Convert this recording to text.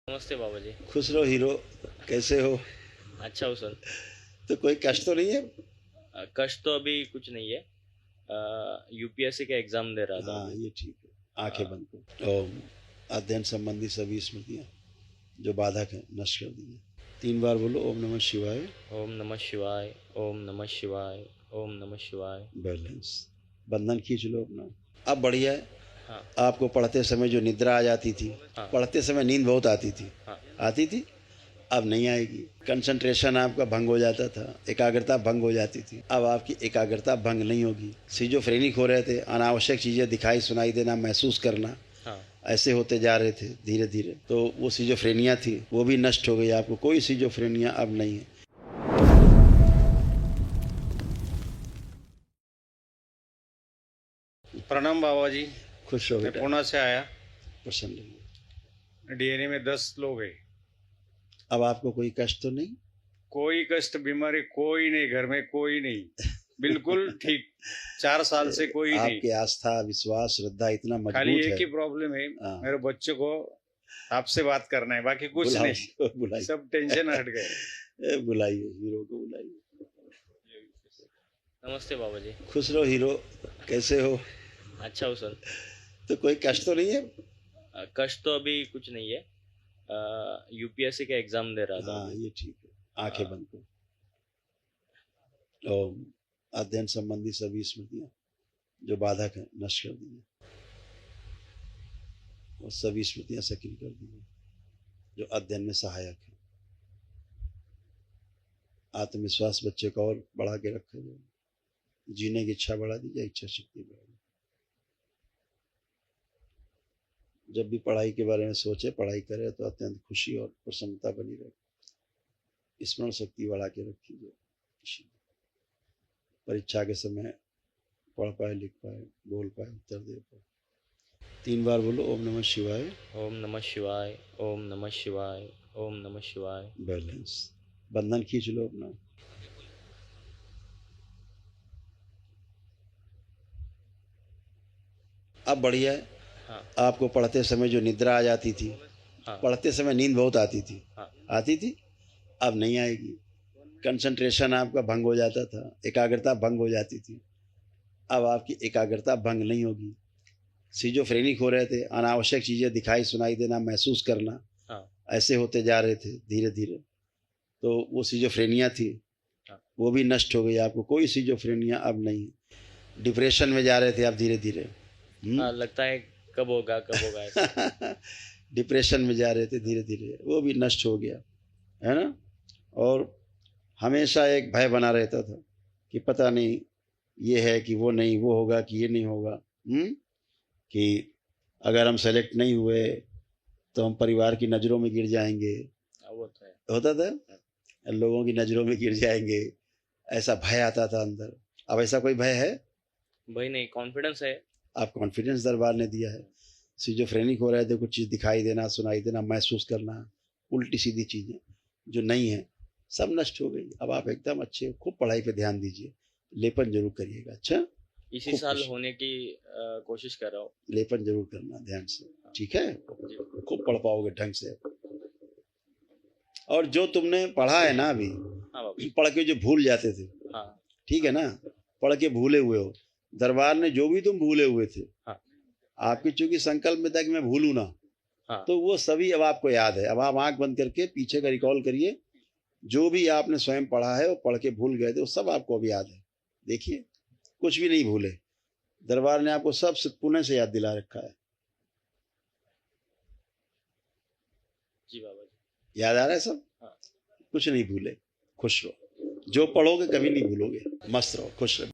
नमस्ते बाबा जी। खुश रहो हीरो। कैसे हो? अच्छा हूँ सर। तो कोई कष्ट तो नहीं है? कष्ट तो अभी कुछ नहीं है। यूपीएससी का एग्जाम दे रहा था हाँ, अभी। ये ठीक है। आंखें अ, बंद करो। ओम। अध्ययन संबंधी सभी स्मृतियाँ जो बाधक हैं नष्ट कर दी हैं। 3 बार बोलो ओम नमः शिवाय। ओम नमः शिवाय, ओम नमः शिवाय, ओम नमः शिवाय। बैलेंस। बंधन खींच लो अपना। अब बढ़िया है। हाँ आपको पढ़ते समय जो निद्रा आ जाती थी, हाँ पढ़ते समय नींद बहुत आती थी, हाँ। आती थी, अब नहीं आएगी। कंसंट्रेशन आपका भंग हो जाता था, एकाग्रता भंग हो जाती थी, अब आपकी एकाग्रता भंग नहीं होगी। सिजोफ्रेनिक हो रहे थे, अनावश्यक चीज़ें दिखाई सुनाई देना, महसूस करना, हाँ। ऐसे होते जा रहे थे धीरे धीरे। तो वो सिजोफ्रेनिया थी, वो भी नष्ट हो गई। आपको कोई सिजोफ्रेनिया अब नहीं है। प्रणाम बाबा जी। खुश हो मैं बेटा, पुणे से आया। प्रसन्न रहिए। डीएनए में 10 लोग हैं। अब आपको कोई कष्ट तो नहीं? कोई कष्ट बीमारी कोई नहीं, घर में कोई नहीं, बिल्कुल ठीक। 4 साल से कोई नहीं। आपकी आस्था, विश्वास, श्रद्धा इतना खाली मजबूत एक है। ही प्रॉब्लम है, हाँ, मेरे बच्चे को आपसे बात करना है, बाकी कुछ बुलाओ नहीं। उसको, बुलाइए। सब टेंशन हट गए। बुलाइए हीरो को, बुलाइए। नमस्ते बाबा जी। खुश रहो हीरो। कैसे हो? अच्छा हूँ सर। तो कोई कष्ट तो नहीं है? कष्ट तो अभी कुछ नहीं है। यूपीएससी का एग्जाम दे रहा था हाँ, अभी। ये ठीक है। आंखें अ, बंद करो। ओम। अध्ययन संबंधी सभी स्मृतियाँ जो बाधक हैं नष्ट कर दी हैं, और सभी स्मृतियाँ सक्रिय कर दी हैं जो अध्ययन में सहायक है। आत्मविश्वास बच्चे का और बढ़ा के रखे जाए, जीने की इच्छा बढ़ा दी जाए, इच्छा शक्ति बढ़ा दी। जब भी पढ़ाई के बारे में सोचे, पढ़ाई करे तो अत्यंत खुशी और प्रसन्नता बनी रहे। स्मरण शक्ति बढ़ा के रखी जाए। परीक्षा के समय पढ़ पाए, लिख पाए, बोल पाए, उत्तर दे पाए। 3 बार बोलो ओम नमः शिवाय। ओम नमः शिवाय, ओम नमः शिवाय, ओम नमः शिवाय। बैलेंस। बंधन खींच लो अपना। अब बढ़िया है। हाँ आपको पढ़ते समय जो निद्रा आ जाती थी, हाँ पढ़ते समय नींद बहुत आती थी, हाँ। आती थी, अब नहीं आएगी। कंसंट्रेशन आपका भंग हो जाता था, एकाग्रता भंग हो जाती थी, अब आपकी एकाग्रता भंग नहीं होगी। सिजोफ्रेनिक हो रहे थे, अनावश्यक चीज़ें दिखाई सुनाई देना, महसूस करना, हाँ ऐसे होते जा रहे थे धीरे धीरे। तो वो सिजोफ्रेनिया थी, हाँ। वो भी नष्ट हो गई। आपको कोई सिजोफ्रेनिया अब नहीं है। डिप्रेशन में जा रहे थे आप धीरे धीरे। लगता है कब होगा कब होगा ऐसा। डिप्रेशन में जा रहे थे धीरे धीरे, वो भी नष्ट हो गया, है ना। और हमेशा एक भय बना रहता था कि पता नहीं ये है कि वो नहीं, वो होगा कि ये नहीं होगा। कि अगर हम सेलेक्ट नहीं हुए तो हम परिवार की नज़रों में गिर जाएंगे, वो तो है। होता था, लोगों की नज़रों में गिर जाएंगे, ऐसा भय आता था अंदर। अब ऐसा कोई भय है? भाई नहीं, कॉन्फिडेंस है। आप कॉन्फिडेंस दरबार ने दिया है। सिजोफ्रेनिक हो रहे थे, कुछ चीज़ दिखाई देना, सुनाई देना, महसूस करना, उल्टी सीधी चीज़ें जो नहीं है, सब नष्ट हो गई। अब आप एकदम अच्छे, खूब पढ़ाई पे ध्यान दीजिए, लेपन जरूर करिएगा। अच्छा, इसी खूब साल खुश, होने की कोशिश कर रहा हूँ। लेपन जरूर करना ध्यान से, ठीक है? जी। खूब पढ़ पाओगे ढंग से। और जो तुमने पढ़ा है ना अभी, हाँ बाबा। पढ़ के जो भूल जाते थे, हाँ ठीक है ना, पढ़ के भूले हुए हो, दरबार ने जो भी तुम भूले हुए थे, हाँ आपकी चूंकि संकल्प में था कि मैं भूलू ना, हाँ। तो वो सभी अब आपको याद है। अब आप आंख बंद करके पीछे का रिकॉल करिए, जो भी आपने स्वयं पढ़ा है, वो पढ़ के भूल गए थे, वो सब आपको अब याद है। देखिए, कुछ भी नहीं भूले। दरबार ने आपको सब पुनः से याद दिला रखा है। जी बाबा जी। याद आ रहा है सब? हाँ। कुछ नहीं भूले। खुश रहो, जो पढ़ोगे कभी नहीं भूलोगे। मस्त रहो, खुश रहो।